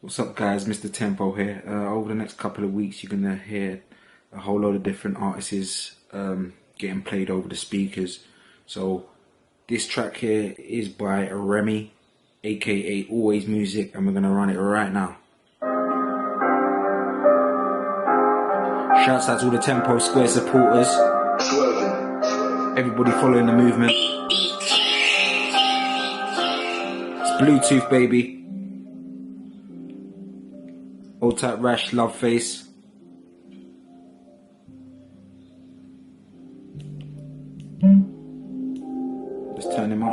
What's up guys, Mr. Tempo here. Over the next couple of weeks you're going to hear a whole load of different artists getting played over the speakers. So this track here is by Remy, aka Always Music, and we're going to run it right now. Shouts out to all the Tempo Square supporters. Everybody following the movement. It's Bluetooth, baby. Old Type Rash, Love Face. Let's turn him up.